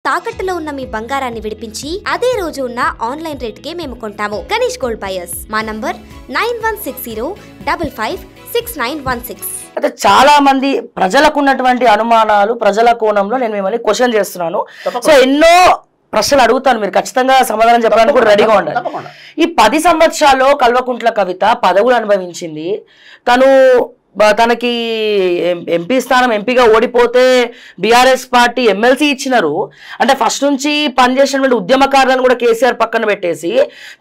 తాకట్టులో ఉన్న మీ బంగారాన్ని విడిపించి అదే రోజు ఉన్న ఆన్లైన్ రేటుకే మేము కొంటాము. Ganesh gold buyers. మా నంబర్ 9160556916. అయితే చాలా మంది ప్రజలకు ఉన్నటువంటి అనుమానాలు ప్రజల కోణంలో నేను మిమ్మల్ని క్వశ్చన్ చేస్తున్నాను. సో ఎన్నో ప్రశ్నలు అడుగుతాను, మీరు ఖచ్చితంగా సమాధానం చెప్పడానికి కూడా రెడీగా ఉండాలి. ఈ 10 సంవత్సరాల్లో కల్వకుంట్ల కవిత పదవులు అనుభవించింది. తనకి ఎంపీ స్థానం ఎంపీగా ఓడిపోతే బీఆర్ఎస్ పార్టీ ఎమ్మెల్సీ ఇచ్చినారు. అంటే ఫస్ట్ నుంచి పనిచేసినటువంటి ఉద్యమకారులను కూడా కేసీఆర్ పక్కన పెట్టేసి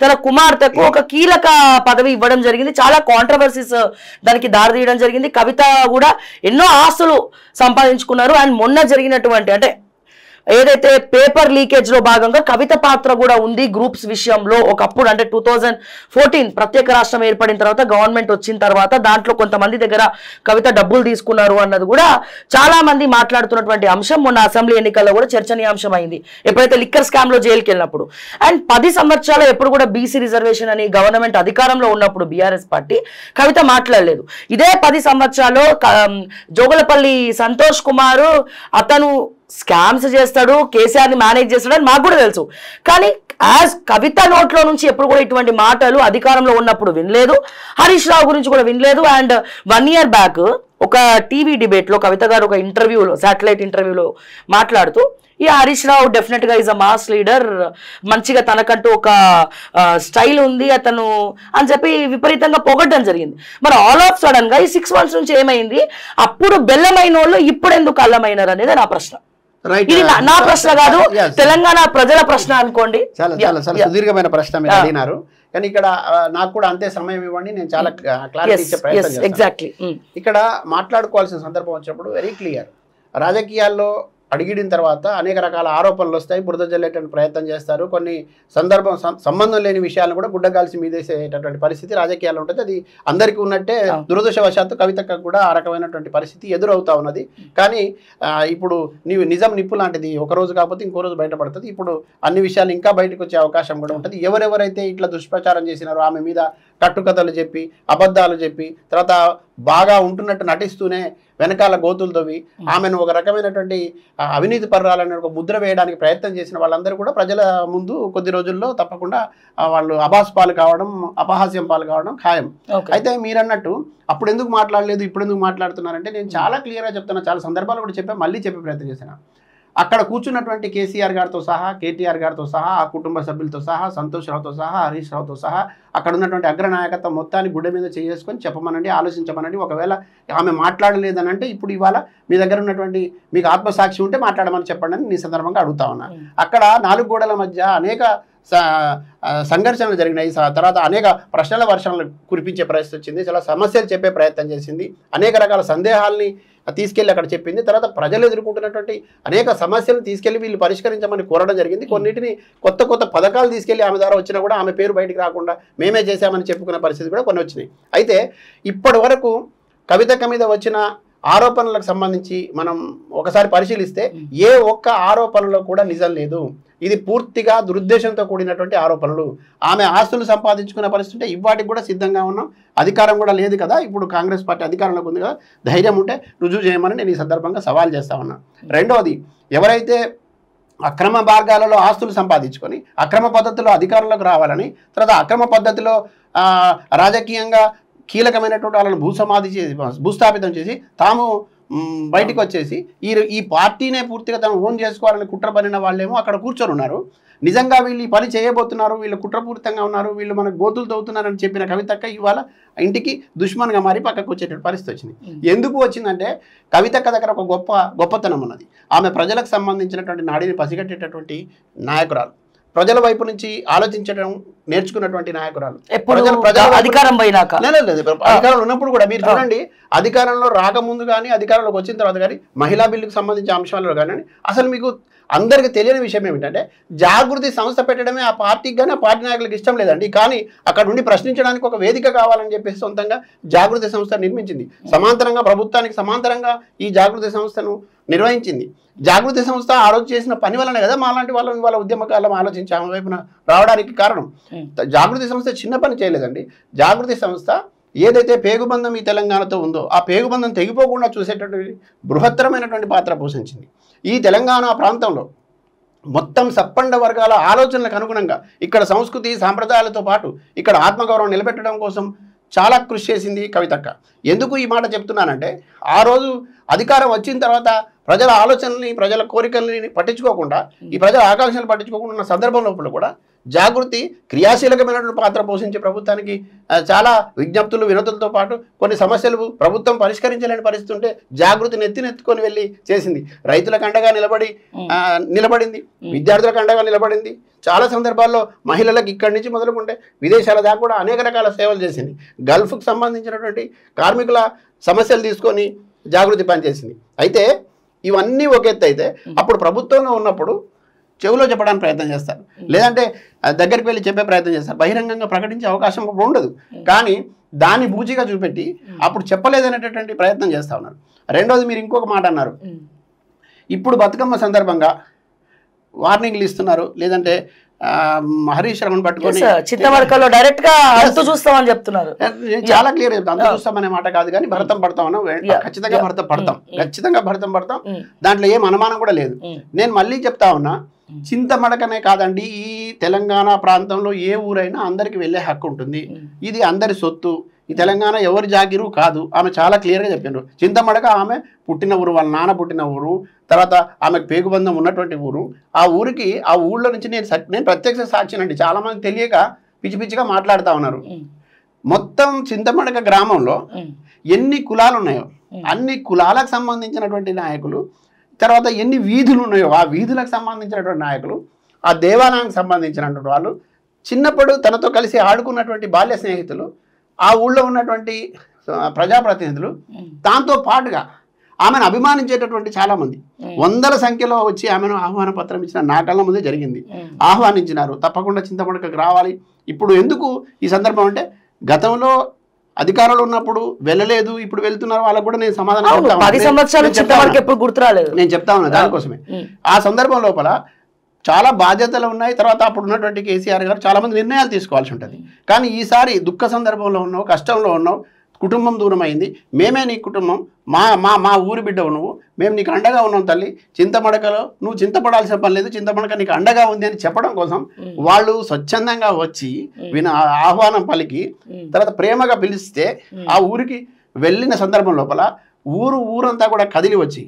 తన కుమార్తెకు ఒక కీలక పదవి ఇవ్వడం జరిగింది. చాలా కాంట్రవర్సీస్ దానికి దారి తీయడం జరిగింది. కవిత కూడా ఎన్నో ఆస్తులు సంపాదించుకున్నారు. అండ్ మొన్న జరిగినటువంటి అంటే ఏదైతే పేపర్ లీకేజ్ లో భాగంగా కవిత పాత్ర కూడా ఉంది గ్రూప్స్ విషయంలో. ఒకప్పుడు అంటే 2014 ప్రత్యేక రాష్ట్రం ఏర్పడిన తర్వాత గవర్నమెంట్ వచ్చిన తర్వాత దాంట్లో కొంతమంది దగ్గర కవిత డబ్బులు తీసుకున్నారు అన్నది కూడా చాలా మంది మాట్లాడుతున్నటువంటి అంశం. మొన్న అసెంబ్లీ ఎన్నికల్లో కూడా చర్చనీయాంశం అయింది, ఎప్పుడైతే లిక్కర్ స్కామ్ లో జైలుకి వెళ్ళినప్పుడు. అండ్ 10 సంవత్సరాలు ఎప్పుడు కూడా బీసీ రిజర్వేషన్ అని గవర్నమెంట్ అధికారంలో ఉన్నప్పుడు బీఆర్ఎస్ పార్టీ కవిత మాట్లాడలేదు. ఇదే 10 సంవత్సరాలు జోగులపల్లి సంతోష్ కుమార్ అతను స్కామ్స్ చేస్తాడు, కేసీఆర్ ని మేనేజ్ చేస్తాడు అని మాకు కూడా తెలుసు. కానీ యాజ్ కవిత నోట్లో నుంచి ఎప్పుడు కూడా ఇటువంటి మాటలు అధికారంలో ఉన్నప్పుడు వినలేదు. హరీష్ రావు గురించి కూడా వినలేదు. అండ్ 1 year బ్యాక్ ఒక టీవీ డిబేట్ లో కవిత గారు ఒక ఇంటర్వ్యూలో శాటిలైట్ ఇంటర్వ్యూలో మాట్లాడుతూ ఈ హరీష్ రావు డెఫినెట్ గా ఈజ్ అ మాస్ లీడర్, మంచిగా తనకంటూ ఒక స్టైల్ ఉంది అతను అని చెప్పి విపరీతంగా పొగడ్డం జరిగింది. మరి ఆల్ ఆఫ్ సడన్ గా ఈ 6 months నుంచి ఏమైంది? అప్పుడు బెల్లమైన వాళ్ళు ఇప్పుడు ఎందుకు అల్లమైనారు అనేది నా ప్రశ్న. ఇది నా ప్రశ్న కాదు, తెలంగాణ ప్రజల ప్రశ్న అనుకోండి. చాలా సుదీర్ఘమైన ప్రశ్న మీరు అడిగినారు. కానీ ఇక్కడ నాకు కూడా అంతే సమయం ఇవ్వండి, నేను చాలా క్లారిటీ ఇచ్చే ప్రయత్నం చేస్తాను. ఇక్కడ మాట్లాడుకోవాల్సిన సందర్భం వచ్చినప్పుడు వెరీ క్లియర్. రాజకీయాల్లో అడిగిన తర్వాత అనేక రకాల ఆరోపణలు వస్తాయి, బురద జల్లేటువంటి ప్రయత్నం చేస్తారు. కొన్ని సంబంధం లేని విషయాలను కూడా గుడ్డగాల్సి మీదేసేటటువంటి పరిస్థితి రాజకీయాల్లో ఉంటుంది. అది అందరికీ ఉన్నట్టే దురదృష్టవశాత్తు కవితకు కూడా ఆ రకమైనటువంటి పరిస్థితి ఎదురవుతా ఉన్నది. కానీ ఇప్పుడు నిజం నిప్పు లాంటిది, ఒక రోజు కాకపోతే ఇంకో రోజు బయటపడుతుంది. ఇప్పుడు అన్ని విషయాలు ఇంకా బయటకు వచ్చే అవకాశం కూడా ఉంటుంది. ఎవరెవరైతే ఇట్లా దుష్ప్రచారం చేసినారో, ఆమె మీద కట్టుకథలు చెప్పి అబద్ధాలు చెప్పి తర్వాత బాగా ఉంటున్నట్టు నటిస్తూనే వెనకాల గోతులు తవ్వి ఆమెను ఒక రకమైనటువంటి అవినీతి పర్రాలని ఒక ముద్ర వేయడానికి ప్రయత్నం చేసిన వాళ్ళందరూ కూడా ప్రజల ముందు కొద్ది రోజుల్లో తప్పకుండా వాళ్ళు అబాస్ పాలు కావడం, అపహాస్యం పాలు కావడం ఖాయం. అయితే మీరన్నట్టు అప్పుడు ఎందుకు మాట్లాడలేదు, ఇప్పుడు ఎందుకు మాట్లాడుతున్నారంటే నేను చాలా క్లియర్గా చెప్తున్నా, చాలా సందర్భాలు కూడా చెప్పా, మళ్ళీ చెప్పే ప్రయత్నం చేశాను. అక్కడ కూర్చున్నటువంటి కేసీఆర్ గారితో సహా, కేటీఆర్ గారితో సహా, ఆ కుటుంబ సభ్యులతో సహా, సంతోష్ రావుతో సహా, హరీష్ రావుతో సహా అక్కడ ఉన్నటువంటి అగ్రనాయకత్వం మొత్తాన్ని గుడ్డ మీద చేసుకొని చెప్పమనండి, ఆలోచించమనండి. ఒకవేళ ఆమె మాట్లాడలేదని అంటే ఇప్పుడు ఇవాళ మీ దగ్గర ఉన్నటువంటి మీకు ఆత్మసాక్షి ఉంటే మాట్లాడమని చెప్పండి అని నీ సందర్భంగా అడుగుతా ఉన్నా. అక్కడ 4 గోడల మధ్య అనేక సంఘర్షణలు జరిగినాయి. తర్వాత అనేక ప్రశ్నల వర్షాలను కురిపించే పరిస్థితి వచ్చింది. చాలా సమస్యలు చెప్పే ప్రయత్నం చేసింది. అనేక రకాల సందేహాల్ని తీసుకెళ్ళి అక్కడ చెప్పింది. తర్వాత ప్రజలు ఎదుర్కొంటున్నటువంటి అనేక సమస్యలను తీసుకెళ్లి వీళ్ళు పరిష్కరించమని కోరడం జరిగింది. కొన్నిటిని కొత్త పథకాలు తీసుకెళ్లి ఆమె ద్వారా వచ్చినా కూడా ఆమె పేరు బయటికి రాకుండా మేమే చేశామని చెప్పుకునే పరిస్థితి కూడా కొన్ని వచ్చినాయి. అయితే ఇప్పటి వరకు కవితక్క మీద వచ్చిన ఆరోపణలకు సంబంధించి మనం ఒకసారి పరిశీలిస్తే ఏ ఒక్క ఆరోపణలో కూడా నిజం లేదు. ఇది పూర్తిగా దురుద్దేశంతో కూడినటువంటి ఆరోపణలు. ఆమె ఆస్తులు సంపాదించుకునే పరిస్థితి ఉంటే ఇవాటికి కూడా సిద్ధంగా ఉన్నాం. అధికారం కూడా లేదు కదా, ఇప్పుడు కాంగ్రెస్ పార్టీ అధికారంలోకి ఉంది కదా, ధైర్యం ఉంటే రుజువు చేయమని నేను ఈ సందర్భంగా సవాల్ చేస్తా ఉన్నా. రెండవది, ఎవరైతే అక్రమ మార్గాలలో ఆస్తులు సంపాదించుకొని అక్రమ పద్ధతిలో అధికారంలోకి రావాలని, తర్వాత అక్రమ పద్ధతిలో రాజకీయంగా కీలకమైనటువంటి వాళ్ళని భూస్థాపితం చేసి తాము బయటికి వచ్చేసి ఈ పార్టీనే పూర్తిగా తను ఓన్ చేసుకోవాలని కుట్ర పనిన వాళ్ళేమో అక్కడ కూర్చొని ఉన్నారు. నిజంగా వీళ్ళు ఈ పని చేయబోతున్నారు, వీళ్ళు కుట్రపూరితంగా ఉన్నారు, వీళ్ళు మనకు గోతులు తవ్వుతున్నారని చెప్పిన కవితక్క ఇవాళ ఇంటికి దుష్మన్గా మారి పక్కకు వచ్చేటువంటి పరిస్థితి వచ్చింది. ఎందుకు వచ్చిందంటే కవితక్క దగ్గర ఒక గొప్పతనం ఉన్నది. ఆమె ప్రజలకు సంబంధించినటువంటి నాడిని పసిగట్టేటటువంటి నాయకురాలు, ప్రజల వైపు నుంచి ఆలోచించడం నేర్చుకున్నటువంటి నాయకురాలు. అధికారం అధికారంలో ఉన్నప్పుడు కూడా మీరు చూడండి, అధికారంలో రాకముందు కానీ అధికారంలోకి వచ్చిన తర్వాత కానీ మహిళా బిల్లుకు సంబంధించిన అంశాలలో కానీ అసలు మీకు అందరికీ తెలియని విషయం ఏమిటంటే జాగృతి సంస్థ పెట్టడమే ఆ పార్టీకి కానీ ఆ పార్టీ నాయకులకు ఇష్టం లేదండి. కానీ అక్కడ నుండి ప్రశ్నించడానికి ఒక వేదిక కావాలని చెప్పేసి సొంతంగా జాగృతి సంస్థ నిర్మించింది. సమాంతరంగా ప్రభుత్వానికి సమాంతరంగా ఈ జాగృతి సంస్థను నిర్వహించింది. జాగృతి సంస్థ ఆ రోజు చేసిన పని వల్లనే కదా మాలాంటి వాళ్ళని వాళ్ళ ఉద్యమకాలం ఆలోచించి ఆమె వైపున రావడానికి కారణం. జాగృతి సంస్థ చిన్న పని చేయలేదండి. జాగృతి సంస్థ ఏదైతే పేగుబంధం ఈ తెలంగాణతో ఉందో ఆ పేగుబంధం తెగిపోకుండా చూసేటటువంటి బృహత్తరమైనటువంటి పాత్ర పోషించింది. ఈ తెలంగాణ ప్రాంతంలో మొత్తం సప్పండ వర్గాల ఆలోచనలకు అనుగుణంగా ఇక్కడ సంస్కృతి సాంప్రదాయాలతో పాటు ఇక్కడ ఆత్మగౌరవం నిలబెట్టడం కోసం చాలా కృషి చేసింది కవితక్క. ఎందుకు ఈ మాట చెప్తున్నానంటే ఆ రోజు అధికారం వచ్చిన తర్వాత ప్రజల ఆలోచనల్ని ప్రజల కోరికల్ని పట్టించుకోకుండా ఈ ప్రజల ఆకాంక్షలు పట్టించుకోకుండా ఉన్న సందర్భం లోపల కూడా జాగృతి క్రియాశీలకమైనటువంటి పాత్ర పోషించే ప్రభుత్వానికి చాలా విజ్ఞప్తులు వినతులతో పాటు కొన్ని సమస్యలు ప్రభుత్వం పరిష్కరించలేని పరిస్థితి ఉంటే జాగృతిని ఎత్తుకొని వెళ్ళి చేసింది. రైతులకు అండగా నిలబడింది, విద్యార్థులకు అండగా నిలబడింది. చాలా సందర్భాల్లో మహిళలకు ఇక్కడి నుంచి మొదలుకుంటే విదేశాల దాకా కూడా అనేక రకాల సేవలు చేసింది. గల్ఫ్కు సంబంధించినటువంటి కార్మికుల సమస్యలు తీసుకొని జాగృతి పనిచేసింది. అయితే ఇవన్నీ ఒక ఎత్తు అయితే అప్పుడు ప్రభుత్వంలో ఉన్నప్పుడు చెవులో చెప్పడానికి ప్రయత్నం చేస్తారు, లేదంటే దగ్గరికి వెళ్ళి చెప్పే ప్రయత్నం చేస్తారు. బహిరంగంగా ప్రకటించే అవకాశం ఉండదు. కానీ దాన్ని బూచిగా చూపెట్టి అప్పుడు చెప్పలేదనేటటువంటి ప్రయత్నం చేస్తూ ఉన్నారు. రెండోది మీరు ఇంకొక మాట అన్నారు, ఇప్పుడు బతుకమ్మ సందర్భంగా వార్నింగ్లు ఇస్తున్నారు, లేదంటే హరీష్ రావును పట్టుకొని చిత్తమడకలో డైరెక్ట్ గా అంతు చూస్తామని చెప్తున్నారు. చాలా క్లియర్ చెప్తాం, అంతు చూస్తామనే మాట కాదు కానీ భరతం పడతామన్నా ఖచ్చితంగా భరతం పడతాం, దాంట్లో ఏం అనుమానం కూడా లేదు. నేను మళ్ళీ చెప్తా ఉన్నా, చింతమడకనే కాదండి, ఈ తెలంగాణ ప్రాంతంలో ఏ ఊరైనా అందరికి వెళ్ళే హక్కు ఉంటుంది. ఇది అందరి సొత్తు, ఈ తెలంగాణ ఎవరి జాగిరు కాదు. ఆమె చాలా క్లియర్గా చెప్పిండ్రు. చింతమడక ఆమె పుట్టిన ఊరు, వాళ్ళ నాన్న పుట్టిన ఊరు, తర్వాత ఆమెకు పేగుబంధం ఉన్నటువంటి ఊరు. ఆ ఊరికి ఆ ఊళ్ళో నుంచి నేను ప్రత్యక్ష సాక్షినండి. చాలామంది తెలియక పిచ్చి పిచ్చిగా మాట్లాడుతూ ఉన్నారు. మొత్తం చింతమడక గ్రామంలో ఎన్ని కులాలు ఉన్నాయో అన్ని కులాలకు సంబంధించినటువంటి నాయకులు, తర్వాత ఎన్ని వీధులు ఉన్నాయో ఆ వీధులకు సంబంధించినటువంటి నాయకులు, ఆ దేవాలయానికి సంబంధించినటువంటి వాళ్ళు, చిన్నప్పుడు తనతో కలిసి ఆడుకున్నటువంటి బాల్య స్నేహితులు, ఆ ఊళ్ళో ఉన్నటువంటి ప్రజాప్రతినిధులు, దాంతో పాటుగా ఆమెను అభిమానించేటటువంటి చాలామంది వందల సంఖ్యలో వచ్చి ఆమెను ఆహ్వాన పత్రం ఇచ్చిన నా కళ్ళ ముందే జరిగింది. ఆహ్వానించినారు, తప్పకుండా చింతమడకకు రావాలి. ఇప్పుడు ఎందుకు ఈ సందర్భం అంటే గతంలో అధికారంలో ఉన్నప్పుడు వెళ్ళలేదు, ఇప్పుడు వెళ్తున్నారు, వాళ్ళకు కూడా నేను సమాధానం నేను చెప్తా ఉన్నా. దానికోసమే ఆ సందర్భం లోపల చాలా బాధ్యతలు ఉన్నాయి. తర్వాత అప్పుడు ఉన్నటువంటి కేసీఆర్ గారు చాలా మంది నిర్ణయాలు తీసుకోవాల్సి ఉంటుంది. కానీ ఈసారి దుఃఖ సందర్భంలో ఉన్నావు, కష్టంలో ఉన్నావు, కుటుంబం దూరం అయింది, మేమే నీ కుటుంబం, మా మా మా ఊరి బిడ్డవు నువ్వు, మేము నీకు అండగా ఉన్నాం తల్లి, చింతమడకలో నువ్వు చింతపడాల్సిన పని లేదు, చింతమడక నీకు అండగా ఉంది అని చెప్పడం కోసం వాళ్ళు స్వచ్ఛందంగా వచ్చి ఆహ్వానం పలికి తర్వాత ప్రేమగా పిలిస్తే ఆ ఊరికి వెళ్ళిన సందర్భం లోపల ఊరంతా కూడా కదిలి వచ్చి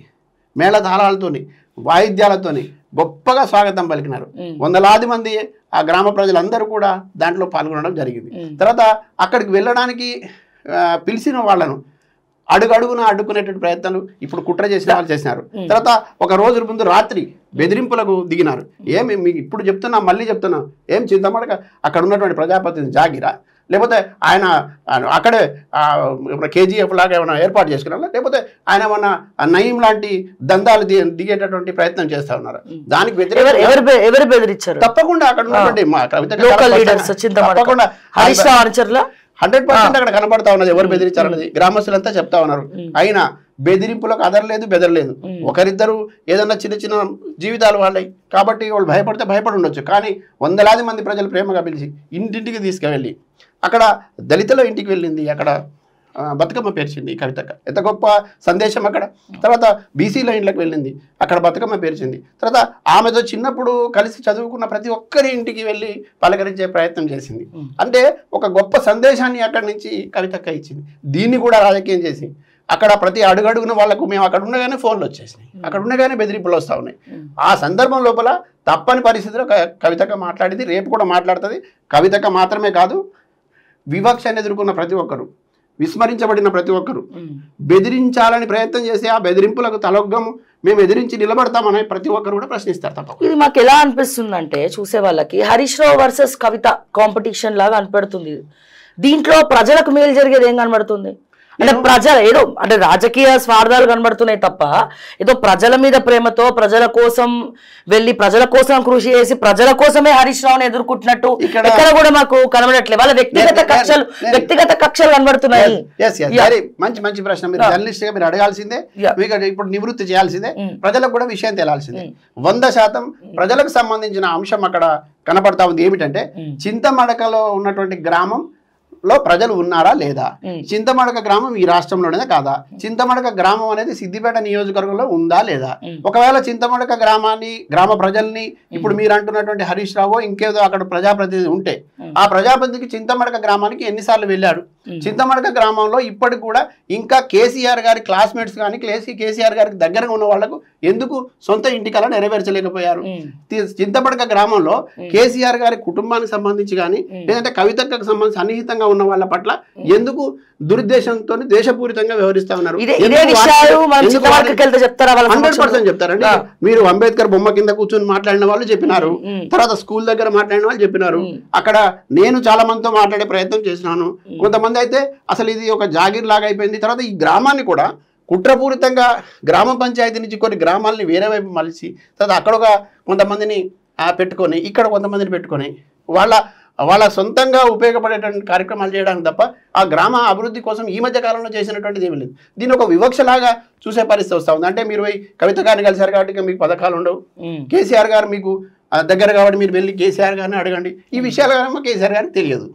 మేళతాళాలతోని వాయిద్యాలతోని గొప్పగా స్వాగతం పలికినారు. వందలాది మంది ఆ గ్రామ ప్రజలందరూ కూడా దాంట్లో పాల్గొనడం జరిగింది. తర్వాత అక్కడికి వెళ్ళడానికి పిలిచిన వాళ్ళను అడుగడుగున అడ్డుకునేటువంటి ప్రయత్నాలు ఇప్పుడు కుట్ర చేసిన వాళ్ళు చేసినారు. తర్వాత ఒక రోజు ముందు రాత్రి బెదిరింపులకు దిగినారు. ఏమి మీకు ఇప్పుడు చెప్తున్నా, మళ్ళీ చెప్తున్నా, ఏం చింతమడక అక్కడ ఉన్నటువంటి ప్రజాప్రతినిధి జాగిరా, లేకపోతే ఆయన అక్కడే కేజీఎఫ్ లాగా ఏమైనా ఏర్పాటు చేసుకున్నారా, లేకపోతే ఆయన ఏమన్నా నయీం లాంటి దందాలు దిగేటటువంటి ప్రయత్నం చేస్తా ఉన్నారు. దానికి వ్యతిరేకంగా తప్పకుండా అక్కడ ఉన్నటువంటి తప్పకుండా 100% అక్కడ కనబడతా ఉన్నది ఎవరు బెదిరించారన్నది గ్రామస్తులంతా చెప్తా ఉన్నారు. అయినా బెదిరింపులకు అదరలేదు, బెదరలేదు. ఒకరిద్దరు ఏదన్నా చిన్న చిన్న జీవితాలు వాళ్ళవి కాబట్టి వాళ్ళు భయపడితే భయపడి ఉండొచ్చు. కానీ వందలాది మంది ప్రజలు ప్రేమగా పిలిచి ఇంటింటికి తీసుకువెళ్ళి అక్కడ దళితుల ఇంటికి వెళ్ళింది, అక్కడ బతుకమ్మ పేర్చింది కవితక్క. ఎంత గొప్ప సందేశం అక్కడ. తర్వాత బీసీల ఇంట్లోకి వెళ్ళింది, అక్కడ బతుకమ్మ పేర్చింది. తర్వాత ఆమెతో చిన్నప్పుడు కలిసి చదువుకున్న ప్రతి ఒక్కరి ఇంటికి వెళ్ళి పలకరించే ప్రయత్నం చేసింది. అంటే ఒక గొప్ప సందేశాన్ని అక్కడి నుంచి కవితక్క ఇచ్చింది. దీన్ని కూడా రాజకీయం చేసి అక్కడ ప్రతి అడుగడుగున వాళ్ళకు మేము అక్కడ ఉండగానే ఫోన్లు వచ్చేసినాయి, అక్కడ ఉండగానే బెదిరింపులు వస్తూ ఉన్నాయి. ఆ సందర్భం లోపల తప్పని పరిస్థితిలో కవితక్క మాట్లాడింది, రేపు కూడా మాట్లాడుతుంది. కవితక్క మాత్రమే కాదు, వివక్షను ఎదుర్కొన్న ప్రతి ఒక్కరు, విస్మరించబడిన ప్రతి ఒక్కరు, బెదిరించాలని ప్రయత్నం చేసి ఆ బెదిరింపులకు తలొగ్గము మేము ఎదిరించి నిలబడతామని ప్రతి ఒక్కరు కూడా ప్రశ్నిస్తారు. తప్ప ఇది మాకు ఎలా అనిపిస్తుంది అంటే చూసే వాళ్ళకి హరీష్ రావు వర్సెస్ కవిత కాంపిటీషన్ లాగా అనిపెడుతుంది. దీంట్లో ప్రజలకు మేలు జరిగేది ఏం కనబడుతుంది అంటే ప్రజలు ఏదో అంటే రాజకీయ స్వార్థాలు కనబడుతున్నాయి తప్ప ఏదో ప్రజల మీద ప్రేమతో ప్రజల కోసం వెళ్ళి ప్రజల కోసం కృషి చేసి ప్రజల కోసమే హరీష్ రావుని ఎదుర్కొంటున్నట్టు ఇక్కడ కూడా మాకు కనబడట్లేదు. వాళ్ళ వ్యక్తిగత కక్షలు కనబడుతున్నాయి. మంచి మంచి ప్రశ్న. మీరు జర్నలిస్ట్ గా మీరు అడగాల్సిందే, ఇప్పుడు నివృత్తి చేయాల్సిందే, ప్రజలకు కూడా విషయం తేలాల్సిందే. 100% ప్రజలకు సంబంధించిన అంశం అక్కడ కనబడతా ఉంది. ఏమిటంటే చింతమడకలో ఉన్నటువంటి గ్రామం గ్రామంలో ప్రజలు ఉన్నారా లేదా, చింతమడక గ్రామం ఈ రాష్ట్రంలోనే కాదా, చింతమడక గ్రామం అనేది సిద్దిపేట నియోజకవర్గంలో ఉందా లేదా, ఒకవేళ చింతమడక గ్రామ ప్రజల్ని ఇప్పుడు మీరు అంటున్నటువంటి హరీష్ రావు ఇంకేదో అక్కడ ప్రజాప్రతినిధి ఉంటే ఆ ప్రజాప్రతినిధికి చింతమడక గ్రామానికి ఎన్నిసార్లు వెళ్ళాడు, చింతమడక గ్రామంలో ఇప్పటికి కూడా ఇంకా కేసీఆర్ గారి క్లాస్మేట్స్ కానీ కేసీఆర్ గారికి దగ్గరగా ఉన్న వాళ్లకు ఎందుకు సొంత ఇంటికలా నెరవేర్చలేకపోయారు, చింతమడక గ్రామంలో కేసీఆర్ గారి కుటుంబానికి సంబంధించి కానీ లేదంటే కవితకు సంబంధించి సన్నిహితంగా ఉన్న వాళ్ళ పట్ల ఎందుకు దురుద్దేశంతో దేశపూరితంగా వ్యవహరిస్తా ఉన్నారు, 100% చెప్తారండి. మీరు అంబేద్కర్ బొమ్మ కింద కూర్చొని మాట్లాడిన వాళ్ళు చెప్పినారు, తర్వాత స్కూల్ దగ్గర మాట్లాడిన వాళ్ళు చెప్పినారు, అక్కడ నేను చాలా మందితో మాట్లాడే ప్రయత్నం చేసినాను, కొంతమంది అయితే అసలు ఇది ఒక జాగీర్ లాగా అయిపోయింది, తర్వాత ఈ గ్రామాన్ని కూడా కుట్రపూరితంగా గ్రామ పంచాయతీ నుంచి కొన్ని గ్రామాలని వేరే వైపు మలిచి తర్వాత అక్కడ ఒక కొంతమందిని పెట్టుకొని ఇక్కడ కొంతమందిని పెట్టుకొని వాళ్ళ సొంతంగా ఉపయోగపడేటువంటి కార్యక్రమాలు చేయడానికి తప్ప ఆ గ్రామ అభివృద్ధి కోసం ఈ మధ్య కాలంలో చేసినటువంటిది ఏమీ లేదు. దీని ఒక వివక్షలాగా చూసే పరిస్థితి వస్తూ ఉంది. అంటే మీరు కవిత గారిని కలిసారు కాబట్టి మీకు పథకాలు ఉండవు, కేసీఆర్ గారు మీకు దగ్గర కాబట్టి మీరు వెళ్ళి కేసీఆర్ గారిని అడగండి, ఈ విషయాలు కేసీఆర్ గారికి తెలియదు.